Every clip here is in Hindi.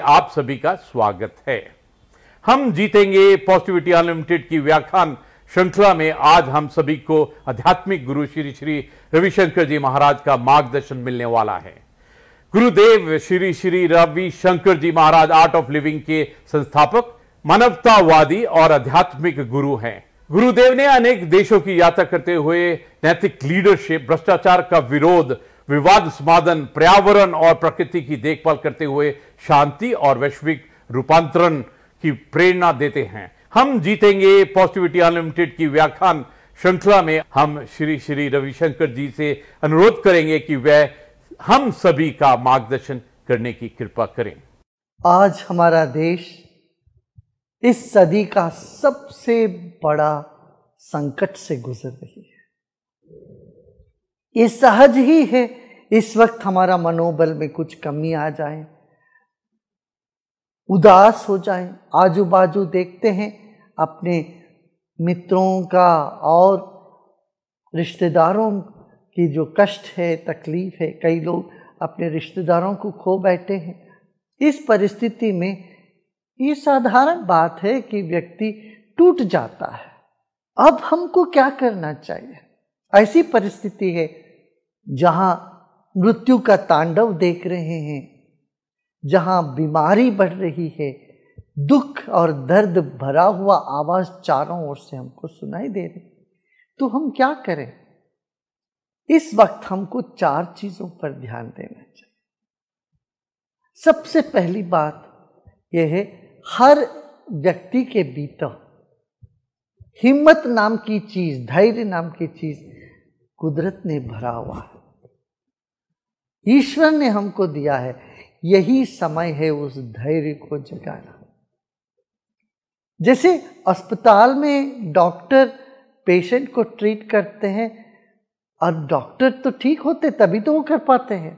आप सभी का स्वागत है। हम जीतेंगे पॉजिटिविटी अनलिमिटेड की व्याख्यान श्रृंखला में आज हम सभी को आध्यात्मिक गुरु श्री श्री रविशंकर जी महाराज का मार्गदर्शन मिलने वाला है। गुरुदेव श्री श्री रविशंकर जी महाराज आर्ट ऑफ लिविंग के संस्थापक, मानवतावादी और आध्यात्मिक गुरु हैं। गुरुदेव ने अनेक देशों की यात्रा करते हुए नैतिक लीडरशिप, भ्रष्टाचार का विरोध, विवाद समाधान, पर्यावरण और प्रकृति की देखभाल करते हुए शांति और वैश्विक रूपांतरण की प्रेरणा देते हैं। हम जीतेंगे पॉजिटिविटी अनलिमिटेड की व्याख्यान श्रृंखला में हम श्री श्री रविशंकर जी से अनुरोध करेंगे कि वह हम सभी का मार्गदर्शन करने की कृपा करें। आज हमारा देश इस सदी का सबसे बड़ा संकट से गुजर रही है। ये सहज ही है, इस वक्त हमारा मनोबल में कुछ कमी आ जाए, उदास हो जाए, आजू बाजू देखते हैं अपने मित्रों का और रिश्तेदारों की जो कष्ट है, तकलीफ है, कई लोग अपने रिश्तेदारों को खो बैठे हैं। इस परिस्थिति में ये साधारण बात है कि व्यक्ति टूट जाता है। अब हमको क्या करना चाहिए? ऐसी परिस्थिति है जहां मृत्यु का तांडव देख रहे हैं, जहां बीमारी बढ़ रही है, दुख और दर्द भरा हुआ आवाज चारों ओर से हमको सुनाई दे रही, तो हम क्या करें? इस वक्त हमको 4 चीजों पर ध्यान देना चाहिए। सबसे पहली बात यह है, हर व्यक्ति के भीतर हिम्मत नाम की चीज, धैर्य नाम की चीज कुदरत ने भरा हुआ है, ईश्वर ने हमको दिया है। यही समय है उस धैर्य को जगाना। जैसे अस्पताल में डॉक्टर पेशेंट को ट्रीट करते हैं और डॉक्टर तो ठीक होते तभी तो वो कर पाते हैं,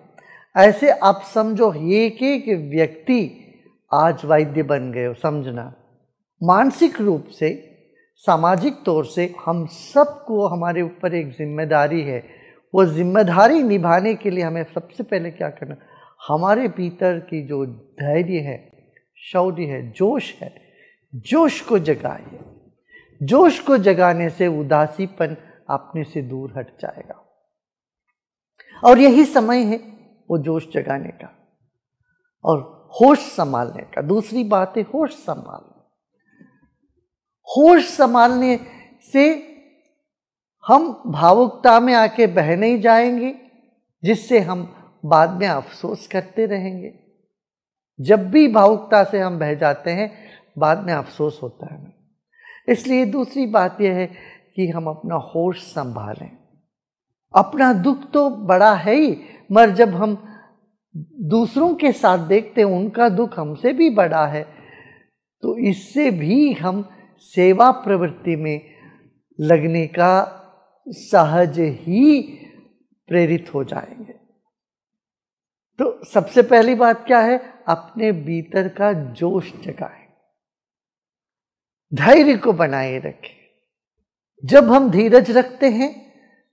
ऐसे आप समझो एक एक व्यक्ति आज वैद्य बन गए हो। समझना, मानसिक रूप से, सामाजिक तौर से हम सबको हमारे ऊपर एक जिम्मेदारी है। वो जिम्मेदारी निभाने के लिए हमें सबसे पहले क्या करना, हमारे भीतर की जो धैर्य है, शौर्य है, जोश है, जोश को जगाइए। जोश को जगाने से उदासीपन अपने से दूर हट जाएगा और यही समय है वो जोश जगाने का और होश संभालने का। दूसरी बात है होश संभालना। होश संभालने से हम भावुकता में आके बह नहीं जाएंगे, जिससे हम बाद में अफसोस करते रहेंगे। जब भी भावुकता से हम बह जाते हैं, बाद में अफसोस होता है। इसलिए दूसरी बात यह है कि हम अपना होश संभालें। अपना दुख तो बड़ा है ही, मगर जब हम दूसरों के साथ देखते हैं उनका दुख हमसे भी बड़ा है, तो इससे भी हम सेवा प्रवृत्ति में लगने का सहज ही प्रेरित हो जाएंगे। तो सबसे पहली बात क्या है, अपने भीतर का जोश जगाएं, धैर्य को बनाए रखें। जब हम धीरज रखते हैं,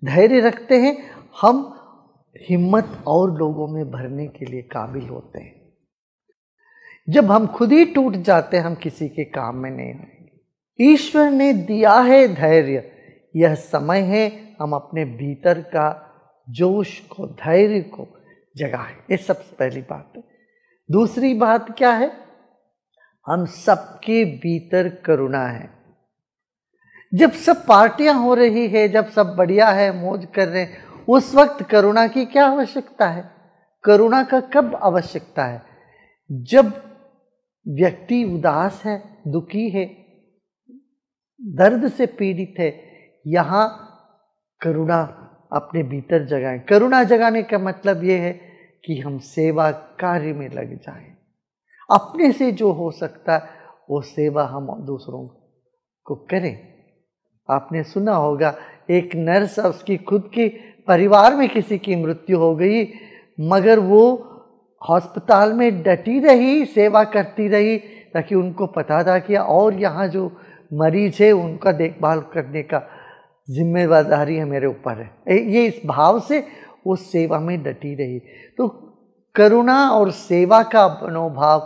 धैर्य रखते हैं, हम हिम्मत और लोगों में भरने के लिए काबिल होते हैं। जब हम खुद ही टूट जाते हैं, हम किसी के काम में नहीं आएंगे। ईश्वर ने दिया है धैर्य, यह समय है हम अपने भीतर का जोश को, धैर्य को जगाएं। ये सबसे पहली बात है। दूसरी बात क्या है, हम सबके भीतर करुणा है। जब सब पार्टियां हो रही है, जब सब बढ़िया है, मौज कर रहे हैं, उस वक्त करुणा की क्या आवश्यकता है? करुणा का कब आवश्यकता है? जब व्यक्ति उदास है, दुखी है, दर्द से पीड़ित है, यहां करुणा अपने भीतर जगाएं। करुणा जगाने का मतलब यह है कि हम सेवा कार्य में लग जाएं। अपने से जो हो सकता है वो सेवा हम दूसरों को करें। आपने सुना होगा, एक नर्स, उसकी खुद के परिवार में किसी की मृत्यु हो गई, मगर वो अस्पताल में डटी रही, सेवा करती रही, ताकि उनको पता था कि और यहाँ जो मरीज है उनका देखभाल करने का जिम्मेदारी है मेरे ऊपर है। ये इस भाव से वो सेवा में डटी रही। तो करुणा और सेवा का मनोभाव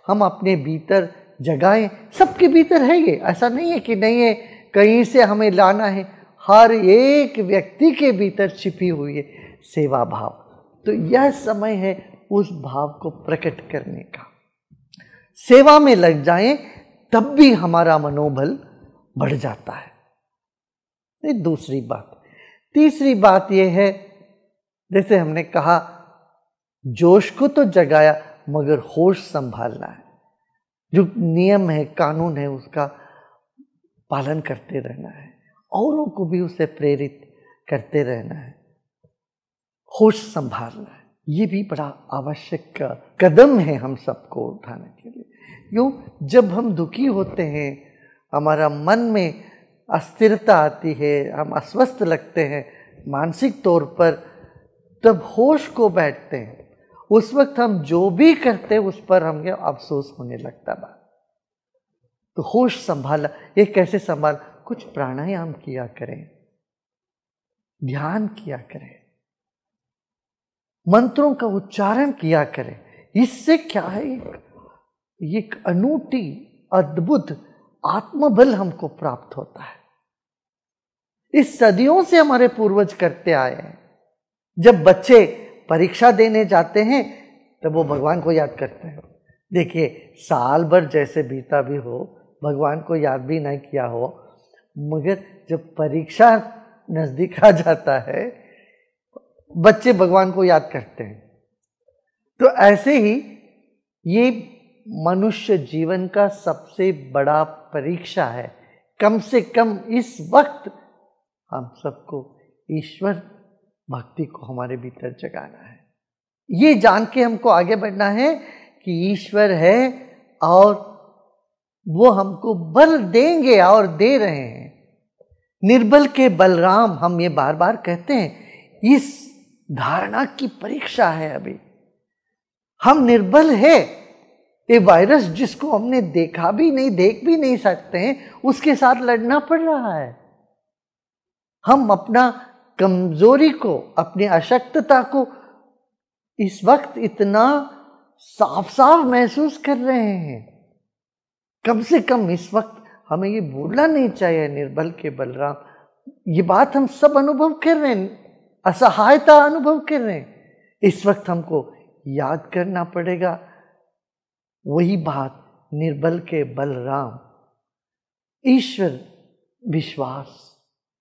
हम अपने भीतर जगाएं। सबके भीतर है ये, ऐसा नहीं है कि नहीं है, कहीं से हमें लाना है। हर एक व्यक्ति के भीतर छिपी हुई है सेवा भाव। तो यह समय है उस भाव को प्रकट करने का। सेवा में लग जाएं तब भी हमारा मनोबल बढ़ जाता है। ये दूसरी बात। तीसरी बात यह है, जैसे हमने कहा, जोश को तो जगाया मगर होश संभालना है। जो नियम है, कानून है, उसका पालन करते रहना है, औरों को भी उसे प्रेरित करते रहना है, होश संभालना है। ये भी बड़ा आवश्यक कदम है हम सबको उठाने के लिए। क्यों? जब हम दुखी होते हैं, हमारा मन में अस्थिरता आती है, हम अस्वस्थ लगते हैं मानसिक तौर पर, तब होश को बैठते हैं। उस वक्त हम जो भी करते हैं उस पर हमें अफसोस होने लगता है। तो होश संभाला, ये कैसे संभाल? कुछ प्राणायाम किया करें, ध्यान किया करें, मंत्रों का उच्चारण किया करें। इससे क्या है, एक अनूठी अद्भुत आत्मबल हमको प्राप्त होता है। इस सदियों से हमारे पूर्वज करते आए हैं। जब बच्चे परीक्षा देने जाते हैं तब वो भगवान को याद करते हैं। देखिए, साल भर जैसे बीता भी हो, भगवान को याद भी नहीं किया हो, मगर जब परीक्षा नजदीक आ जाता है बच्चे भगवान को याद करते हैं। तो ऐसे ही ये मनुष्य जीवन का सबसे बड़ा परीक्षा है। कम से कम इस वक्त हम सबको ईश्वर भक्ति को हमारे भीतर जगाना है। ये जान के हमको आगे बढ़ना है कि ईश्वर है और वो हमको बल देंगे और दे रहे हैं। निर्बल के बलराम, हम ये बार बार कहते हैं। इस धारणा की परीक्षा है अभी। हम निर्बल है। ये वायरस जिसको हमने देखा भी नहीं, देख भी नहीं सकते हैं, उसके साथ लड़ना पड़ रहा है। हम अपना कमजोरी को, अपनी अशक्तता को इस वक्त इतना साफ साफ महसूस कर रहे हैं। कम से कम इस वक्त हमें ये भूलना नहीं चाहिए, निर्बल के बलराम। ये बात हम सब अनुभव कर रहे हैं, असहायता अनुभव कर रहे हैं। इस वक्त हमको याद करना पड़ेगा वही बात, निर्बल के बलराम। ईश्वर विश्वास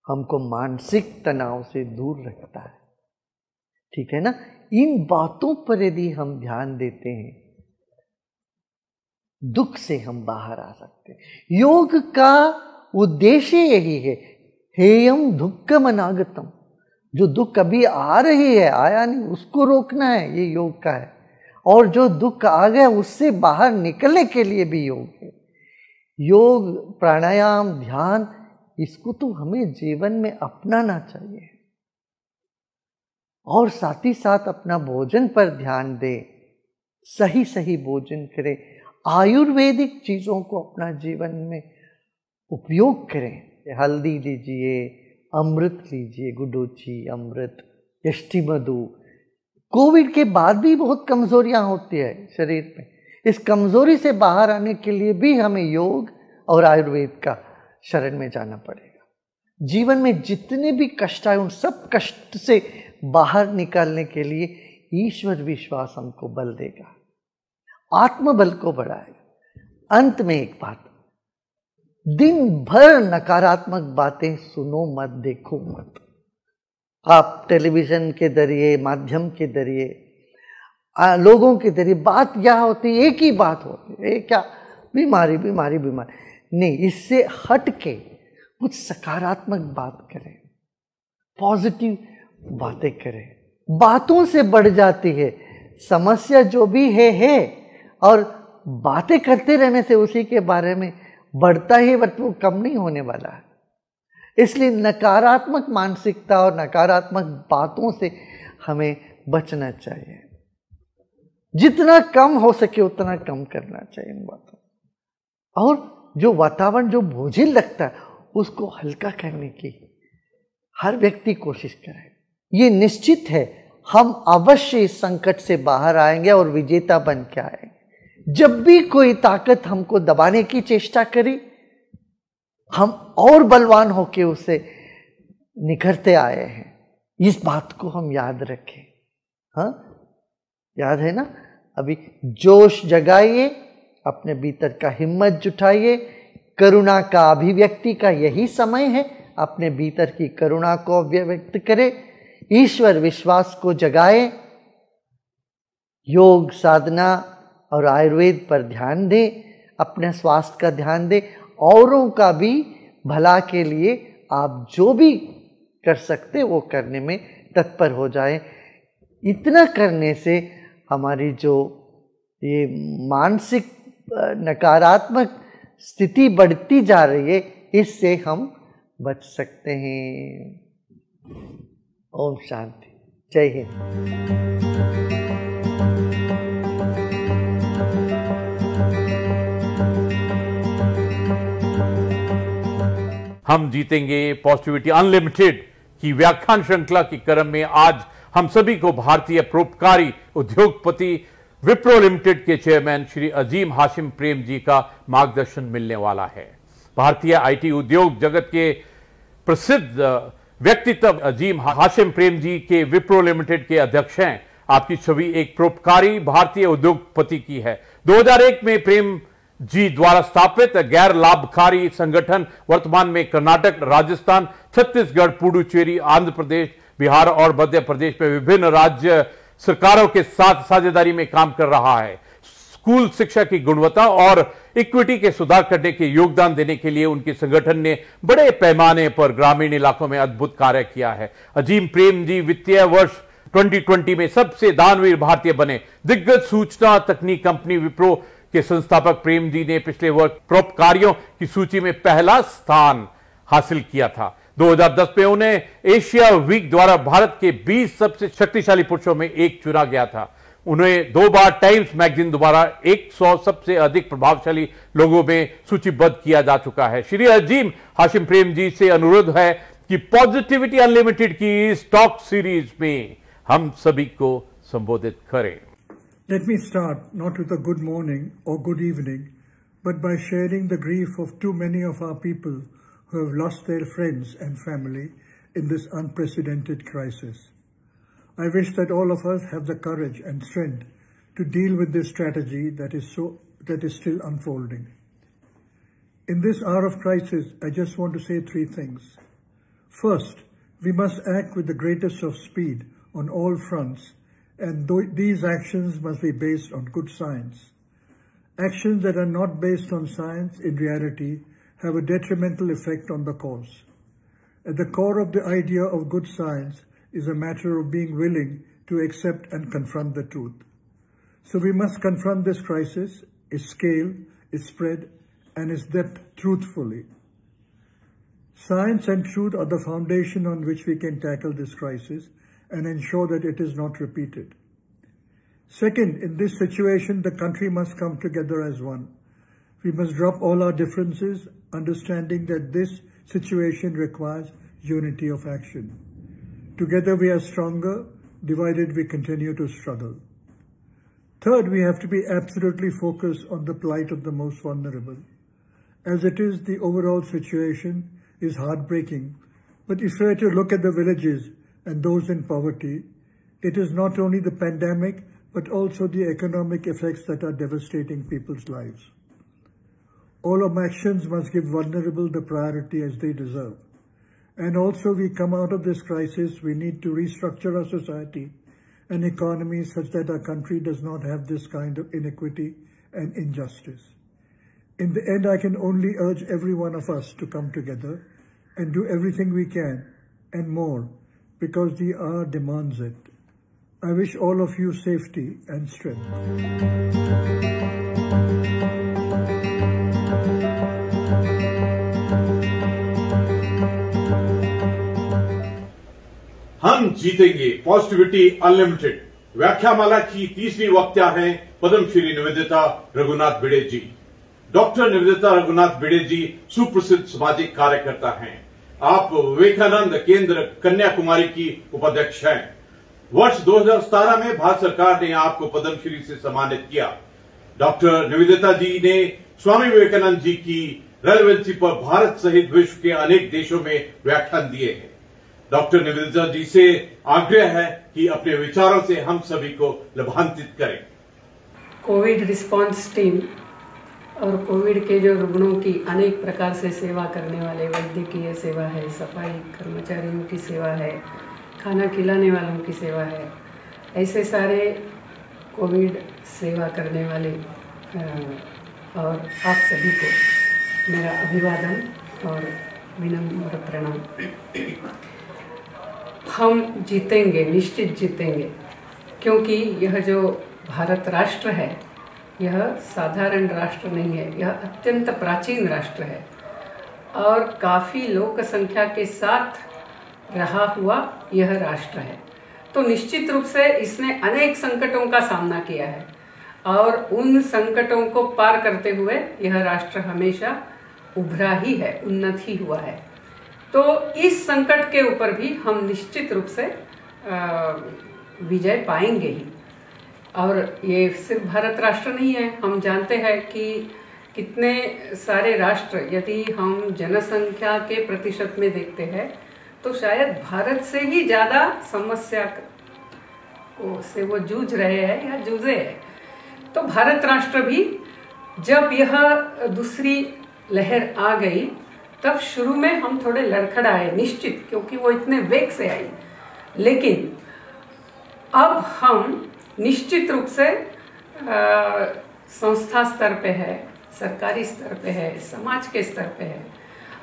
हमको मानसिक तनाव से दूर रखता है। ठीक है ना? इन बातों पर यदि हम ध्यान देते हैं, दुख से हम बाहर आ सकते हैं। योग का उद्देश्य यही है, हेयम दुक्खम अनागतम। जो दुख अभी आ रही है, आया नहीं, उसको रोकना है, ये योग का है। और जो दुख आ गया उससे बाहर निकलने के लिए भी योग है। योग, प्राणायाम, ध्यान, इसको तो हमें जीवन में अपनाना चाहिए। और साथ ही साथ अपना भोजन पर ध्यान दें, सही सही भोजन करें, आयुर्वेदिक चीज़ों को अपना जीवन में उपयोग करें। हल्दी लीजिए, अमृत लीजिए, गुडुचि, अमृत, यष्टि मधु। कोविड के बाद भी बहुत कमजोरियां होती है शरीर में। इस कमजोरी से बाहर आने के लिए भी हमें योग और आयुर्वेद का शरण में जाना पड़ेगा। जीवन में जितने भी कष्ट आए, उन सब कष्ट से बाहर निकालने के लिए ईश्वर विश्वास हमको बल देगा, आत्मबल को बढ़ाएगा। अंत में एक बात, दिन भर नकारात्मक बातें सुनो मत, देखो मत। आप टेलीविजन के जरिए, माध्यम के जरिए, लोगों के जरिए बात क्या होती है, एक ही बात होती है, क्या बीमारी बीमारी बीमारी। नहीं, इससे हट के कुछ सकारात्मक बात करें, पॉजिटिव बातें करें। बातों से बढ़ जाती है समस्या, जो भी है, और बातें करते रहने से उसी के बारे में बढ़ता ही, बट वो कम नहीं होने वाला है। इसलिए नकारात्मक मानसिकता और नकारात्मक बातों से हमें बचना चाहिए। जितना कम हो सके उतना कम करना चाहिए इन बातों। और जो वातावरण जो बोझिल लगता है उसको हल्का करने की हर व्यक्ति कोशिश करे। ये निश्चित है हम अवश्य इस संकट से बाहर आएंगे और विजेता बन के आएंगे। जब भी कोई ताकत हमको दबाने की चेष्टा करी, हम और बलवान होके उसे निखरते आए हैं। इस बात को हम याद रखें। हाँ, याद है ना? अभी जोश जगाइए, अपने भीतर का हिम्मत जुटाइए। करुणा का अभिव्यक्ति का यही समय है। अपने भीतर की करुणा को अभिव्यक्त करें, ईश्वर विश्वास को जगाए, योग साधना और आयुर्वेद पर ध्यान दें, अपने स्वास्थ्य का ध्यान दें, औरों का भी भला के लिए आप जो भी कर सकते वो करने में तत्पर हो जाएं। इतना करने से हमारी जो ये मानसिक नकारात्मक स्थिति बढ़ती जा रही है, इससे हम बच सकते हैं। ओम शांति, जय हिंद। हम जीतेंगे पॉजिटिविटी अनलिमिटेड की व्याख्यान श्रृंखला के क्रम में आज हम सभी को भारतीय परोपकारी उद्योगपति विप्रो लिमिटेड के चेयरमैन श्री अजीम हाशिम प्रेम जी का मार्गदर्शन मिलने वाला है। भारतीय आईटी उद्योग जगत के प्रसिद्ध व्यक्तित्व अजीम हाशिम प्रेम जी के विप्रो लिमिटेड के अध्यक्ष हैं। आपकी छवि एक परोपकारी भारतीय उद्योगपति की है। 2001 में प्रेम जी द्वारा स्थापित गैर लाभकारी संगठन वर्तमान में कर्नाटक, राजस्थान, छत्तीसगढ़, पुडुचेरी, आंध्र प्रदेश, बिहार और मध्य प्रदेश में विभिन्न राज्य सरकारों के साथ साझेदारी में काम कर रहा है। स्कूल शिक्षा की गुणवत्ता और इक्विटी के सुधार करने के योगदान देने के लिए उनके संगठन ने बड़े पैमाने पर ग्रामीण इलाकों में अद्भुत कार्य किया है। अजीम प्रेम जी वित्तीय वर्ष 2020 में सबसे दानवीर भारतीय बने। दिग्गज सूचना तकनीक कंपनी विप्रो के संस्थापक प्रेम जी ने पिछले वर्ष परोपकारियों की सूची में पहला स्थान हासिल किया था। 2010 में उन्हें एशिया वीक द्वारा भारत के 20 सबसे शक्तिशाली पुरुषों में एक चुना गया था। उन्हें 2 बार टाइम्स मैगजीन द्वारा 100 सबसे अधिक प्रभावशाली लोगों में सूचीबद्ध किया जा चुका है। श्री अजीम हाशिम प्रेम जी से अनुरोध है कि पॉजिटिविटी अनलिमिटेड की इस टॉक सीरीज में हम सभी को संबोधित करें। Let me start not with a good morning or good evening, but by sharing the grief of too many of our people who have lost their friends and family in this unprecedented crisis. I wish that all of us have the courage and strength to deal with this tragedy that is still unfolding. In this hour of crisis, I just want to say 3 things. First, we must act with the greatest of speed on all fronts, and these actions must be based on good science. Actions that are not based on science in reality have a detrimental effect on the cause. At the core of the idea of good science is a matter of being willing to accept and confront the truth. So we must confront this crisis, its scale, its spread, and its depth truthfully. Science and truth are the foundation on which we can tackle this crisis and ensure that it is not repeated. Second, in this situation, the country must come together as one. We must drop all our differences, understanding that this situation requires unity of action. Together we are stronger, divided we continue to struggle. Third, we have to be absolutely focused on the plight of the most vulnerable. As it is, the overall situation is heartbreaking, but if we were to look at the villages and those in poverty, it is not only the pandemic, but also the economic effects that are devastating people's lives. All our actions must give vulnerable the priority as they deserve. And also, we come out of this crisis, we need to restructure our society and economy such that our country does not have this kind of inequity and injustice. In the end, I can only urge every one of us to come together and do everything we can and more, because the hour demands it. I wish all of you safety and strength. हम जीतेंगे पॉजिटिविटी अनलिमिटेड व्याख्यामाला की तीसरी वक्ता हैं पद्मश्री निवेदिता रघुनाथ भिड़े जी। डॉक्टर निवेदिता रघुनाथ भिड़े जी सुप्रसिद्ध सामाजिक कार्यकर्ता हैं। आप विवेकानंद केंद्र कन्याकुमारी की उपाध्यक्ष हैं। वर्ष 2017 में भारत सरकार ने आपको पद्मश्री से सम्मानित किया। डॉक्टर निवेदिता जी ने स्वामी विवेकानंद जी की रेलेवेंसी पर भारत सहित विश्व के अनेक देशों में व्याख्यान दिए हैं। डॉक्टर निवेदिता जी से आग्रह है कि अपने विचारों से हम सभी को लाभान्वित करें। कोविड रिस्पांस टीम और कोविड के जो रुग्णों की अनेक प्रकार से सेवा करने वाले, वैद्यकीय सेवा है, सफाई कर्मचारियों की सेवा है, खाना खिलाने वालों की सेवा है, ऐसे सारे कोविड सेवा करने वाले और आप सभी को मेरा अभिवादन और विनम्र प्रणाम। हम जीतेंगे, निश्चित जीतेंगे, क्योंकि यह जो भारत राष्ट्र है यह साधारण राष्ट्र नहीं है, यह अत्यंत प्राचीन राष्ट्र है और काफ़ी लोक संख्या के साथ रहा हुआ यह राष्ट्र है। तो निश्चित रूप से इसने अनेक संकटों का सामना किया है और उन संकटों को पार करते हुए यह राष्ट्र हमेशा उभरा ही है, उन्नत ही हुआ है। तो इस संकट के ऊपर भी हम निश्चित रूप से विजय पाएंगे ही। और ये सिर्फ भारत राष्ट्र नहीं है, हम जानते हैं कि कितने सारे राष्ट्र, यदि हम जनसंख्या के प्रतिशत में देखते हैं तो शायद भारत से ही ज़्यादा समस्या से वो जूझ रहे हैं या जूझे हैं। तो भारत राष्ट्र भी जब यह दूसरी लहर आ गई तब शुरू में हम थोड़े लड़खड़ाए निश्चित, क्योंकि वो इतने वेग से आई, लेकिन अब हम निश्चित रूप से संस्था स्तर पे है, सरकारी स्तर पे है, समाज के स्तर पे है,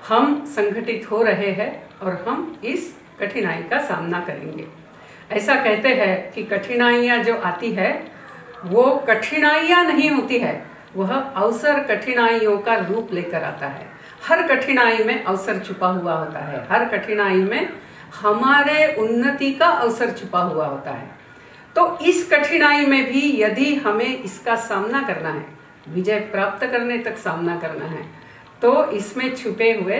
हम संगठित हो रहे हैं और हम इस कठिनाई का सामना करेंगे। ऐसा कहते हैं कि कठिनाइयाँ जो आती है वो कठिनाइयाँ नहीं होती है, वह अवसर कठिनाइयों का रूप लेकर आता है। हर कठिनाई में अवसर छुपा हुआ होता है, हर कठिनाई में हमारे उन्नति का अवसर छुपा हुआ होता है। तो इस कठिनाई में भी यदि हमें इसका सामना करना है, विजय प्राप्त करने तक सामना करना है, तो इसमें छुपे हुए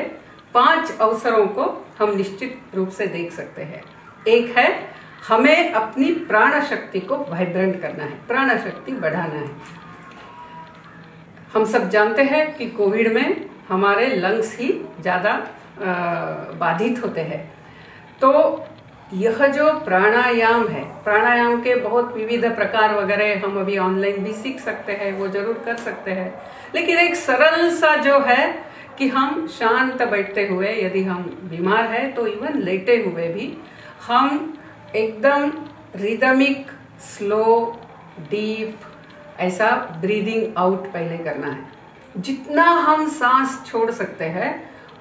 5 अवसरों को हम निश्चित रूप से देख सकते हैं। एक है, हमें अपनी प्राण शक्ति को वाइब्रेंट करना है, प्राण शक्ति बढ़ाना है। हम सब जानते हैं कि कोविड में हमारे लंग्स ही ज़्यादा बाधित होते हैं। तो यह जो प्राणायाम है, प्राणायाम के बहुत विविध प्रकार वगैरह हम अभी ऑनलाइन भी सीख सकते हैं, वो जरूर कर सकते हैं, लेकिन एक सरल सा जो है कि हम शांत बैठते हुए, यदि हम बीमार हैं तो इवन लेटे हुए भी हम एकदम रिदमिक, स्लो, डीप ऐसा ब्रीदिंग आउट पहले करना है। जितना हम सांस छोड़ सकते हैं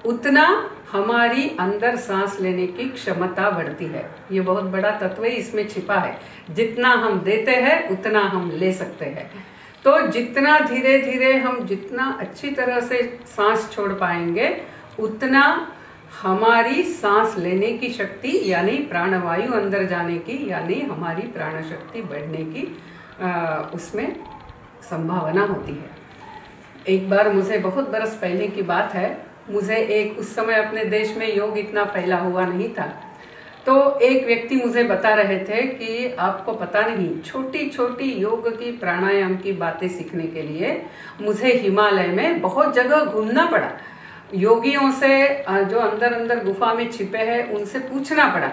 उतना हमारी अंदर सांस लेने की क्षमता बढ़ती है। ये बहुत बड़ा तत्व इसमें छिपा है। जितना हम देते हैं उतना हम ले सकते हैं। तो जितना धीरे धीरे हम जितना अच्छी तरह से सांस छोड़ पाएंगे उतना हमारी सांस लेने की शक्ति यानी प्राणवायु अंदर जाने की यानी हमारी प्राण शक्ति बढ़ने की उसमें संभावना होती है। एक बार मुझे बहुत बरस पहले की बात है, मुझे एक उस समय अपने देश में योग इतना फैला हुआ नहीं था, तो एक व्यक्ति मुझे बता रहे थे कि आपको पता नहीं, छोटी छोटी योग की प्राणायाम की बातें सीखने के लिए मुझे हिमालय में बहुत जगह घूमना पड़ा। योगियों से जो अंदर अंदर गुफा में छिपे हैं उनसे पूछना पड़ा।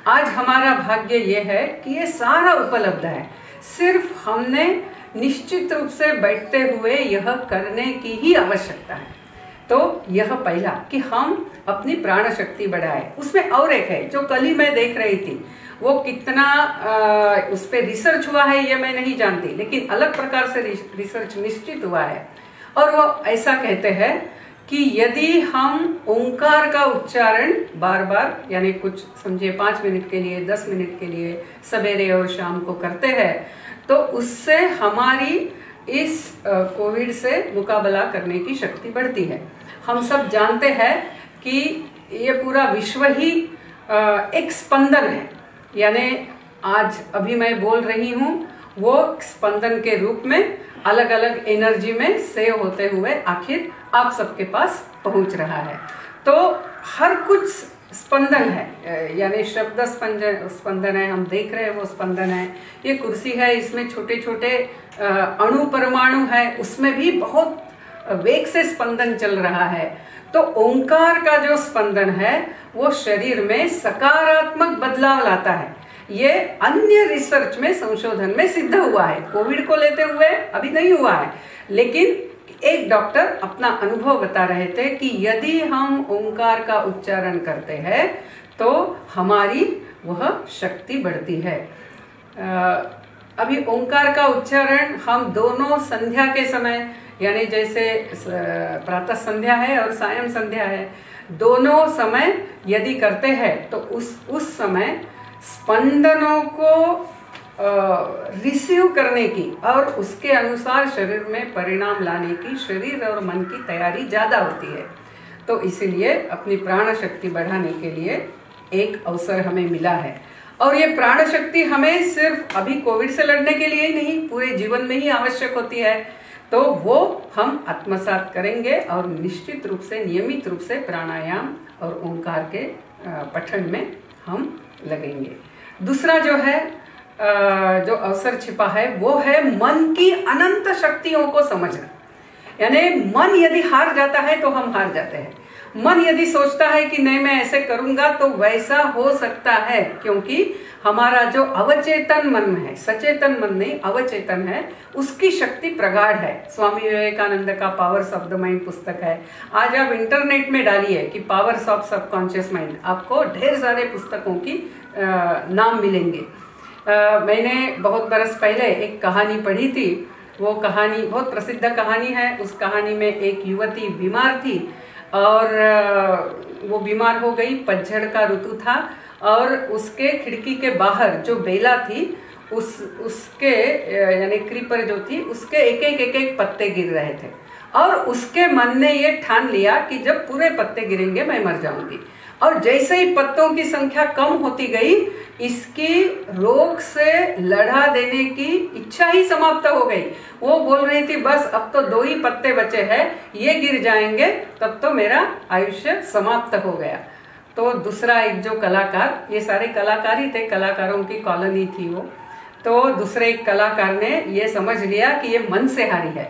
आज हमारा भाग्य ये है कि ये सारा उपलब्ध है, सिर्फ हमने निश्चित रूप से बैठते हुए यह करने की ही आवश्यकता है। तो यह पहला कि हम अपनी प्राण शक्ति बढ़ाए। उसमें और एक है जो कल ही मैं देख रही थी, वो कितना उस पर रिसर्च हुआ है ये मैं नहीं जानती, लेकिन अलग प्रकार से रिसर्च निश्चित हुआ है। और वो ऐसा कहते हैं कि यदि हम ओंकार का उच्चारण बार बार यानी कुछ समझिए 5 मिनट के लिए 10 मिनट के लिए सवेरे और शाम को करते हैं तो उससे हमारी इस कोविड से मुकाबला करने की शक्ति बढ़ती है। हम सब जानते हैं कि ये पूरा विश्व ही एक स्पंदन है, यानी आज अभी मैं बोल रही हूँ वो स्पंदन के रूप में अलग अलग एनर्जी में सेव होते हुए आखिर आप सबके पास पहुँच रहा है। तो हर कुछ स्पंदन है, यानी शब्द स्पंदन है, हम देख रहे हैं वो स्पंदन है। ये कुर्सी है, इसमें छोटे छोटे अणु परमाणु है, उसमें भी बहुत वेग से स्पंदन चल रहा है। तो ओंकार का जो स्पंदन है वो शरीर में सकारात्मक बदलाव लाता है। ये अन्य रिसर्च में, संशोधन में सिद्ध हुआ है। कोविड को लेते हुए अभी नहीं हुआ है, लेकिन एक डॉक्टर अपना अनुभव बता रहे थे कि यदि हम ओंकार का उच्चारण करते हैं तो हमारी वह शक्ति बढ़ती है। अभी ओंकार का उच्चारण हम दोनों संध्या के समय, यानी जैसे प्रातः संध्या है और सायं संध्या है, दोनों समय यदि करते हैं तो उस समय स्पंदनों को रिसीव करने की और उसके अनुसार शरीर में परिणाम लाने की, शरीर और मन की तैयारी ज़्यादा होती है। तो इसीलिए अपनी प्राण शक्ति बढ़ाने के लिए एक अवसर हमें मिला है। और ये प्राण शक्ति हमें सिर्फ अभी कोविड से लड़ने के लिए ही नहीं, पूरे जीवन में ही आवश्यक होती है। तो वो हम आत्मसात करेंगे और निश्चित रूप से, नियमित रूप से प्राणायाम और ओंकार के पठन में हम लगेंगे। दूसरा जो है, जो अवसर छिपा है वो है मन की अनंत शक्तियों को समझना। यानी मन यदि हार जाता है तो हम हार जाते हैं। मन यदि सोचता है कि नहीं मैं ऐसे करूंगा तो वैसा हो सकता है, क्योंकि हमारा जो अवचेतन मन है, सचेतन मन नहीं अवचेतन है, उसकी शक्ति प्रगाढ़ है। स्वामी विवेकानंद का पावर्स ऑफ द माइंड पुस्तक है। आज आप इंटरनेट में डालिए कि पावर्स ऑफ सबकॉन्शियस माइंड, आपको ढेर सारे पुस्तकों की नाम मिलेंगे। मैंने बहुत बरस पहले एक कहानी पढ़ी थी। वो कहानी बहुत प्रसिद्ध कहानी है। उस कहानी में एक युवती बीमार थी और वो बीमार हो गई। पतझड़ का ऋतु था और उसके खिड़की के बाहर जो बेला थी उसके यानी क्रीपर जो थी उसके एक एक पत्ते गिर रहे थे और उसके मन ने ये ठान लिया कि जब पूरे पत्ते गिरेंगे मैं मर जाऊंगी। और जैसे ही पत्तों की संख्या कम होती गई, इसकी रोग से लड़ा देने की इच्छा ही समाप्त हो गई। वो बोल रही थी बस अब तो 2 ही पत्ते बचे हैं, ये गिर जाएंगे तब तो मेरा आयुष्य समाप्त हो गया। तो दूसरा एक जो कलाकार, ये सारे कलाकार ही थे, कलाकारों की कॉलोनी थी वो, तो दूसरे एक कलाकार ने ये समझ लिया कि ये मन से हारी है।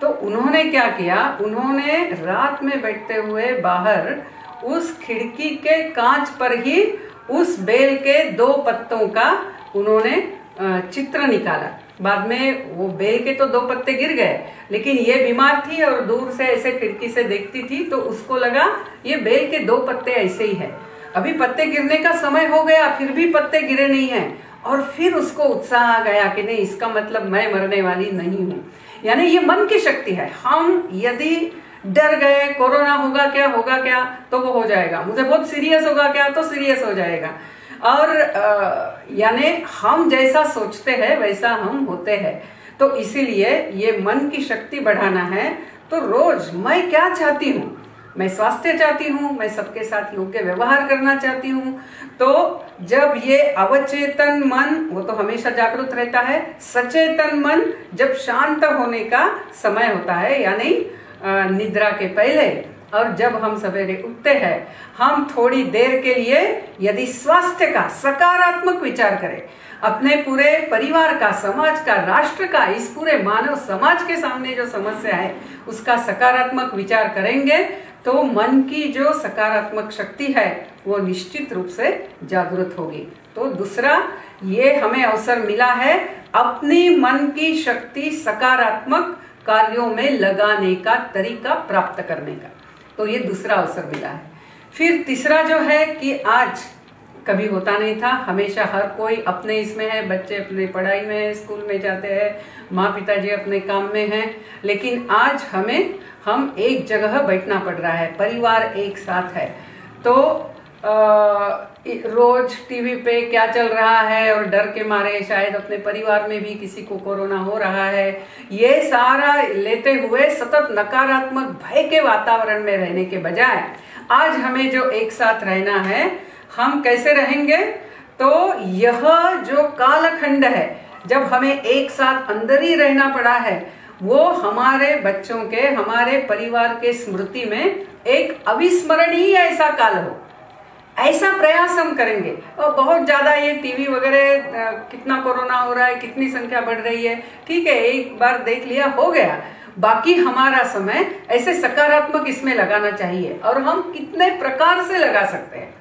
तो उन्होंने क्या किया, उन्होंने रात में बैठते हुए बाहर उस खिड़की के कांच पर ही उस बेल के 2 पत्तों का उन्होंने चित्र निकाला। बाद में वो बेल के तो 2 पत्ते गिर गए, लेकिन ये बीमार थी और दूर से ऐसे खिड़की से देखती थी तो उसको लगा ये बेल के 2 पत्ते ऐसे ही है। अभी पत्ते गिरने का समय हो गया फिर भी पत्ते गिरे नहीं हैं, और फिर उसको उत्साह आ गया कि नहीं, इसका मतलब मैं मरने वाली नहीं हूँ। यानी ये मन की शक्ति है। हम यदि डर गए कोरोना होगा क्या तो वो हो जाएगा, मुझे बहुत सीरियस होगा क्या तो सीरियस हो जाएगा। और यानी हम जैसा सोचते हैं वैसा हम होते हैं। तो इसीलिए ये मन की शक्ति बढ़ाना है। तो रोज मैं क्या चाहती हूँ, मैं स्वास्थ्य चाहती हूँ, मैं सबके साथ योग्य व्यवहार करना चाहती हूँ। तो जब ये अवचेतन मन, वो तो हमेशा जागरूक रहता है, सचेतन मन जब शांत होने का समय होता है, यानी निद्रा के पहले, और जब हम सवेरे उठते हैं, हम थोड़ी देर के लिए यदि स्वास्थ्य का सकारात्मक विचार करें, अपने पूरे परिवार का, समाज का, राष्ट्र का, इस पूरे मानव समाज के सामने जो समस्या है उसका सकारात्मक विचार करेंगे तो मन की जो सकारात्मक शक्ति है वो निश्चित रूप से जागृत होगी। तो दूसरा ये हमें अवसर मिला है अपनी मन की शक्ति सकारात्मक कार्यों में लगाने का तरीका प्राप्त करने का। तो ये दूसरा अवसर मिला है। फिर तीसरा जो है कि आज कभी होता नहीं था, हमेशा हर कोई अपने इसमें है, बच्चे अपने पढ़ाई में है, स्कूल में जाते हैं, माँ पिताजी अपने काम में हैं, लेकिन आज हम एक जगह बैठना पड़ रहा है, परिवार एक साथ है। तो रोज टीवी पे क्या चल रहा है और डर के मारे शायद अपने परिवार में भी किसी को कोरोना हो रहा है, ये सारा लेते हुए सतत नकारात्मक भय के वातावरण में रहने के बजाय आज हमें जो एक साथ रहना है, हम कैसे रहेंगे? तो यह जो कालखंड है जब हमें एक साथ अंदर ही रहना पड़ा है, वो हमारे बच्चों के, हमारे परिवार के स्मृति में एक अविस्मरणीय ऐसा काल हो। ऐसा प्रयास हम करेंगे। और बहुत ज़्यादा ये टीवी वगैरह कितना कोरोना हो रहा है, कितनी संख्या बढ़ रही है, ठीक है, एक बार देख लिया हो गया। बाकी हमारा समय ऐसे सकारात्मक इसमें लगाना चाहिए। और हम कितने प्रकार से लगा सकते हैं,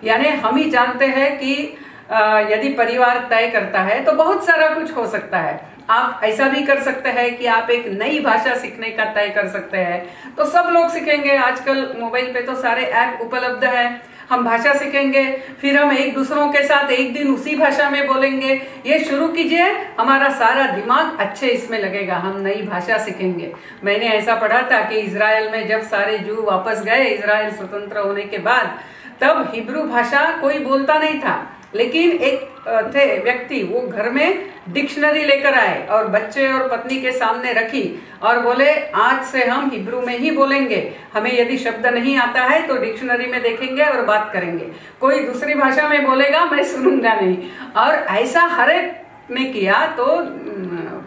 यानी हम ही जानते हैं कि यदि परिवार तय करता है तो बहुत सारा कुछ हो सकता है। आप ऐसा भी कर सकते हैं कि आप एक नई भाषा सीखने का तय कर सकते हैं, तो सब लोग सीखेंगे। आजकल मोबाइल पे तो सारे ऐप उपलब्ध है। हम भाषा सीखेंगे, फिर हम एक दूसरों के साथ एक दिन उसी भाषा में बोलेंगे। ये शुरू कीजिए, हमारा सारा दिमाग अच्छे इसमें लगेगा। हम नई भाषा सीखेंगे। मैंने ऐसा पढ़ा था कि इजराइल में जब सारे जू वापस गए इजराइल स्वतंत्र होने के बाद, तब हिब्रू भाषा कोई बोलता नहीं था, लेकिन एक थे व्यक्ति, वो घर में डिक्शनरी लेकर आए और बच्चे और पत्नी के सामने रखी और बोले आज से हम हिब्रू में ही बोलेंगे। हमें यदि शब्द नहीं आता है तो डिक्शनरी में देखेंगे और बात करेंगे। कोई दूसरी भाषा में बोलेगा मैं सुनूंगा नहीं। और ऐसा हर एक ने किया तो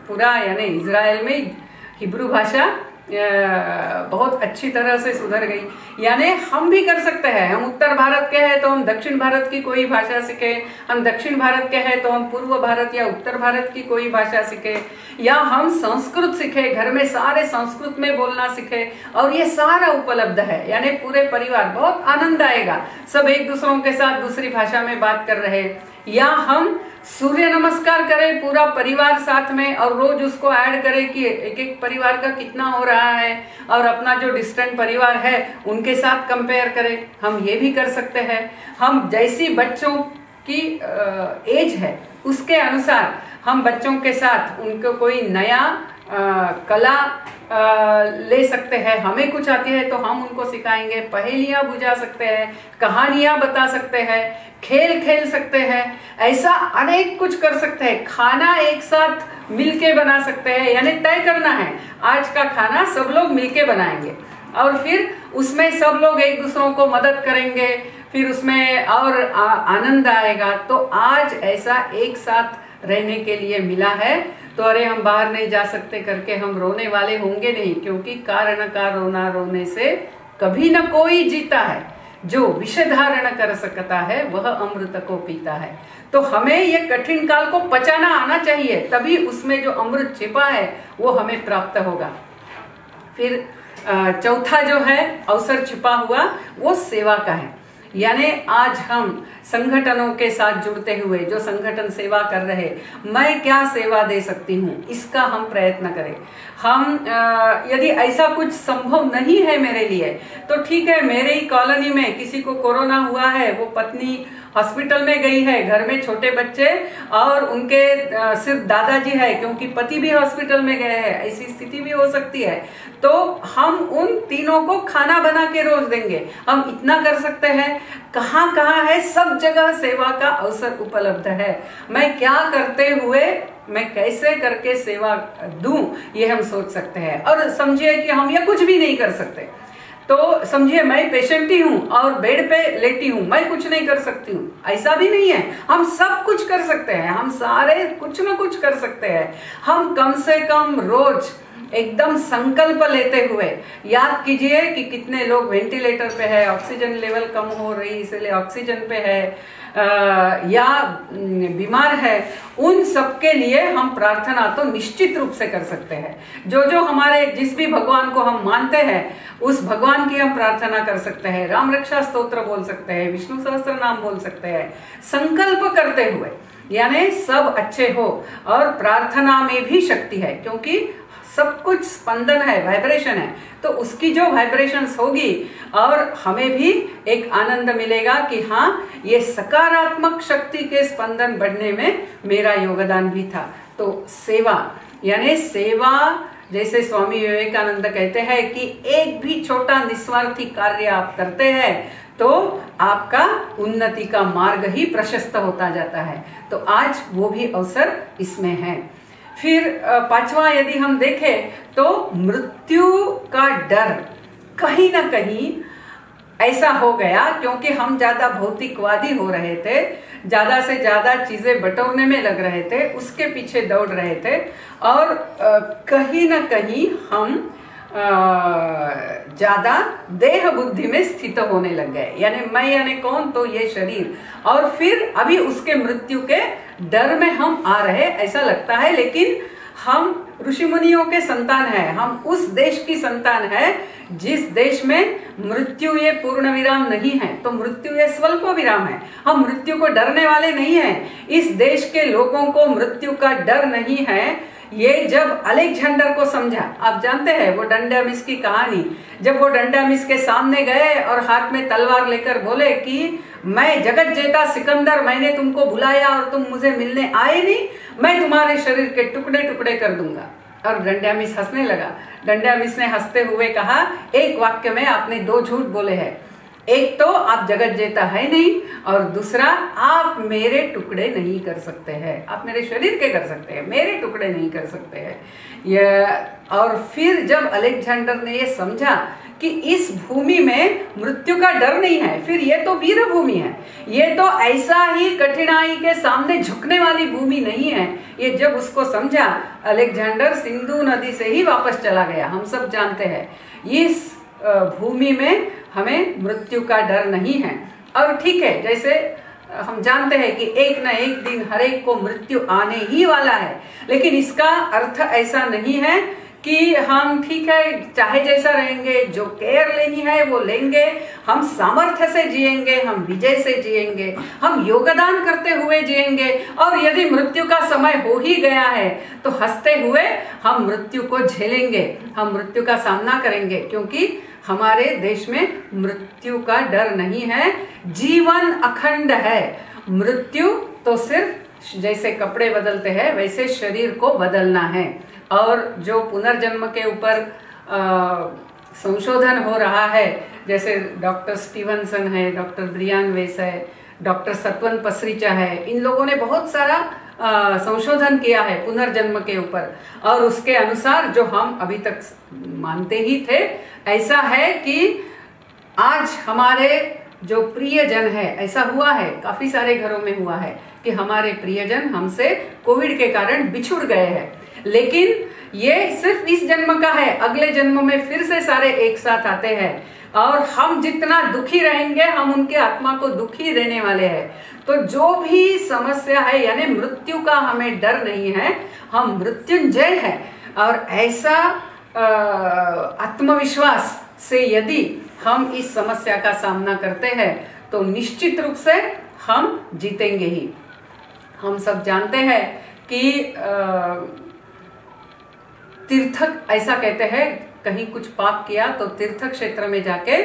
पूरा यानी इजराइल में हिब्रू भाषा बहुत अच्छी तरह से सुधर गई। यानी हम भी कर सकते हैं। हम उत्तर भारत के हैं तो हम दक्षिण भारत की कोई भाषा सीखें, हम दक्षिण भारत के हैं तो हम पूर्व भारत या उत्तर भारत की कोई भाषा सीखें, या हम संस्कृत सीखें, घर में सारे संस्कृत में बोलना सीखें। और ये सारा उपलब्ध है, यानी पूरे परिवार, बहुत आनंद आएगा। सब एक दूसरों के साथ दूसरी भाषा में बात कर रहे। या हम सूर्य नमस्कार करें पूरा परिवार साथ में, और रोज उसको ऐड करें कि एक एक परिवार का कितना हो रहा है, और अपना जो डिस्टेंट परिवार है उनके साथ कंपेयर करें। हम ये भी कर सकते हैं। हम जैसी बच्चों की एज है उसके अनुसार हम बच्चों के साथ उनको कोई नया कला ले सकते हैं। हमें कुछ आती है तो हम उनको सिखाएंगे। पहेलियां बुझा सकते हैं, कहानियां बता सकते हैं, खेल खेल सकते हैं, ऐसा अनेक कुछ कर सकते हैं। खाना एक साथ मिलके बना सकते हैं, यानी तय करना है आज का खाना सब लोग मिलके बनाएंगे, और फिर उसमें सब लोग एक दूसरों को मदद करेंगे, फिर उसमें और आनंद आएगा। तो आज ऐसा एक साथ रहने के लिए मिला है, तो अरे हम बाहर नहीं जा सकते करके हम रोने वाले होंगे नहीं, क्योंकि कारण का रोना रोने से कभी न कोई जीता है। जो विष धारण कर सकता है वह अमृत को पीता है। तो हमें ये कठिन काल को पचाना आना चाहिए, तभी उसमें जो अमृत छिपा है वो हमें प्राप्त होगा। फिर चौथा जो है अवसर छिपा हुआ वो सेवा का है। यानी आज हम संगठनों के साथ जुड़ते हुए, जो संगठन सेवा कर रहे, मैं क्या सेवा दे सकती हूँ, इसका हम प्रयत्न करें। हम यदि ऐसा कुछ संभव नहीं है मेरे लिए तो ठीक है, मेरे ही कॉलोनी में किसी को कोरोना हुआ है, वो पत्नी हॉस्पिटल में गई है, घर में छोटे बच्चे और उनके सिर्फ दादाजी है क्योंकि पति भी हॉस्पिटल में गए हैं, ऐसी स्थिति भी हो सकती है। तो हम उन तीनों को खाना बना के रोज देंगे। हम इतना कर सकते हैं। कहाँ कहाँ है, सब जगह सेवा का अवसर उपलब्ध है। मैं क्या करते हुए मैं कैसे करके सेवा दूं, ये हम सोच सकते हैं। और समझिए कि हम ये कुछ भी नहीं कर सकते, तो समझिए मैं पेशेंट ही हूँ और बेड पे लेटी हूँ, मैं कुछ नहीं कर सकती हूँ, ऐसा भी नहीं है। हम सब कुछ कर सकते हैं, हम सारे कुछ न कुछ कर सकते हैं। हम कम से कम रोज एकदम संकल्प लेते हुए याद कीजिए कि कितने लोग वेंटिलेटर पे है, ऑक्सीजन लेवल कम हो रही इसलिए ऑक्सीजन पे है, या बीमार है, उन सबके लिए हम प्रार्थना तो निश्चित रूप से कर सकते हैं। जो जो हमारे जिस भी भगवान को हम मानते हैं उस भगवान की हम प्रार्थना कर सकते हैं, राम रक्षा स्तोत्र बोल सकते हैं, विष्णु सहस्त्र नाम बोल सकते हैं, संकल्प करते हुए, यानी सब अच्छे हो। और प्रार्थना में भी शक्ति है, क्योंकि सब कुछ स्पंदन है, वाइब्रेशन है, तो उसकी जो वाइब्रेशंस होगी और हमें भी एक आनंद मिलेगा कि हाँ, ये सकारात्मक शक्ति के स्पंदन बढ़ने में मेरा योगदान भी था। तो सेवा, यानी सेवा, जैसे स्वामी विवेकानंद कहते हैं कि एक भी छोटा निस्वार्थी कार्य आप करते हैं तो आपका उन्नति का मार्ग ही प्रशस्त होता जाता है। तो आज वो भी अवसर इसमें है। फिर पांचवा यदि हम देखें तो मृत्यु का डर कहीं ना कहीं ऐसा हो गया, क्योंकि हम ज्यादा भौतिकवादी हो रहे थे, ज्यादा से ज्यादा चीजें बटोरने में लग रहे थे, उसके पीछे दौड़ रहे थे, और कहीं ना कहीं हम ज्यादा देह बुद्धि में स्थित होने लग गए, यानी मैं यानी कौन, तो ये शरीर, और फिर अभी उसके मृत्यु के डर में हम आ रहे ऐसा लगता है। लेकिन हम ऋषि मुनियों के संतान हैं, हम उस देश की संतान है जिस देश में मृत्यु ये पूर्ण विराम नहीं है, तो मृत्यु ये स्वल्प विराम है। हम मृत्यु को डरने वाले नहीं हैं। इस देश के लोगों को मृत्यु का डर नहीं है। ये जब अलेक्जेंडर को समझा, आप जानते हैं वो डंडामिस की कहानी, जब वो डंडामिस के सामने गए और हाथ में तलवार लेकर बोले कि मैं जगत जेता सिकंदर, मैंने तुमको बुलाया और तुम मुझे मिलने आए नहीं, मैं तुम्हारे शरीर के टुकड़े टुकड़े कर दूंगा। और डंडामिस हंसने लगा। डंडामिस ने हंसते हुए कहा, एक वाक्य में आपने दो झूठ बोले हैं, एक तो आप जगत जेता है नहीं, और दूसरा आप मेरे टुकड़े नहीं कर सकते हैं। आप मेरे शरीर के कर सकते हैं, मेरे टुकड़े नहीं कर सकते हैं। और फिर जब अलेक्जेंडर ने ये समझा कि इस भूमि में मृत्यु का डर नहीं है, फिर ये तो वीर भूमि है, ये तो ऐसा ही कठिनाई के सामने झुकने वाली भूमि नहीं है, ये जब उसको समझा, अलेक्जेंडर सिंधु नदी से ही वापस चला गया। हम सब जानते हैं इस भूमि में हमें मृत्यु का डर नहीं है। और ठीक है, जैसे हम जानते हैं कि एक न एक दिन हर एक को मृत्यु आने ही वाला है, लेकिन इसका अर्थ ऐसा नहीं है कि हम ठीक है चाहे जैसा रहेंगे, जो केयर लेनी है वो लेंगे, हम सामर्थ्य से जिएंगे, हम विजय से जिएंगे, हम योगदान करते हुए जिएंगे, और यदि मृत्यु का समय हो ही गया है तो हंसते हुए हम मृत्यु को झेलेंगे, हम मृत्यु का सामना करेंगे, क्योंकि हमारे देश में मृत्यु का डर नहीं है। जीवन अखंड है, मृत्यु तो सिर्फ जैसे कपड़े बदलते हैं वैसे शरीर को बदलना है। और जो पुनर्जन्म के ऊपर संशोधन हो रहा है, जैसे डॉक्टर स्टीवनसन है, डॉक्टर ब्रियान वेस है, डॉक्टर सत्वन पसरीचा है, इन लोगों ने बहुत सारा संशोधन किया है पुनर्जन्म के ऊपर, और उसके अनुसार जो हम अभी तक मानते ही थे, ऐसा है कि आज हमारे जो प्रियजन है, ऐसा हुआ है काफी सारे घरों में हुआ है कि हमारे प्रियजन हमसे कोविड के कारण बिछुड़ गए हैं, लेकिन ये सिर्फ इस जन्म का है, अगले जन्म में फिर से सारे एक साथ आते हैं, और हम जितना दुखी रहेंगे हम उनके आत्मा को दुखी देने वाले हैं। तो जो भी समस्या है, यानी मृत्यु का हमें डर नहीं है, हम मृत्युंजय हैं, और ऐसा आत्मविश्वास से यदि हम इस समस्या का सामना करते हैं तो निश्चित रूप से हम जीतेंगे ही। हम सब जानते हैं कि तीर्थक ऐसा कहते हैं, कहीं कुछ पाप किया तो तीर्थ क्षेत्र में जाके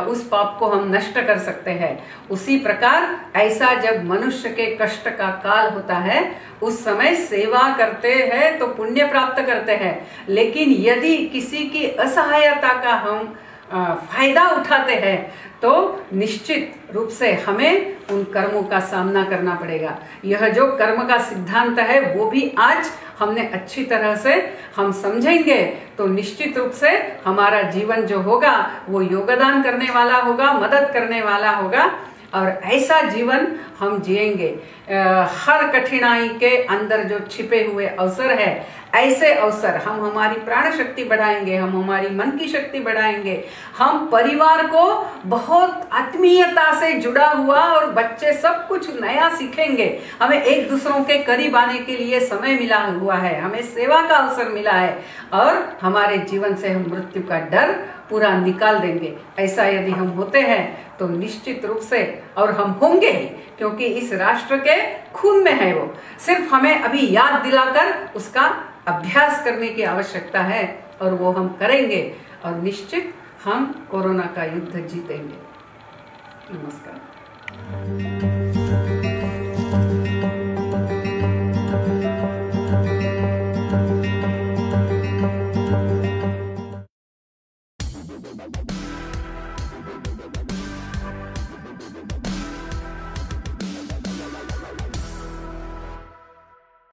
उस पाप को हम नष्ट कर सकते हैं। उसी प्रकार ऐसा जब मनुष्य के कष्ट का काल होता है उस समय सेवा करते हैं तो पुण्य प्राप्त करते हैं, लेकिन यदि किसी की असहायता का हम फायदा उठाते हैं तो निश्चित रूप से हमें उन कर्मों का सामना करना पड़ेगा। यह जो कर्म का सिद्धांत है वो भी आज हमने अच्छी तरह से हम समझेंगे तो निश्चित रूप से हमारा जीवन जो होगा वो योगदान करने वाला होगा, मदद करने वाला होगा, और ऐसा जीवन हम जिएंगे। हर कठिनाई के अंदर जो छिपे हुए अवसर है, ऐसे अवसर हम हमारी प्राण शक्ति बढ़ाएंगे, हम हमारी मन की शक्ति बढ़ाएंगे, हम परिवार को बहुत आत्मीयता से जुड़ा हुआ और बच्चे सब कुछ नया सीखेंगे। हमें एक दूसरों के करीब आने के लिए समय मिला हुआ है, हमें सेवा का अवसर मिला है, और हमारे जीवन से हम मृत्यु का डर पूरा निकाल देंगे। ऐसा यदि हम होते हैं तो निश्चित रूप से, और हम होंगे ही, क्योंकि इस राष्ट्र के खून में है वो, सिर्फ हमें अभी याद दिलाकर उसका अभ्यास करने की आवश्यकता है, और वो हम करेंगे और निश्चित हम कोरोना का युद्ध जीतेंगे। नमस्कार।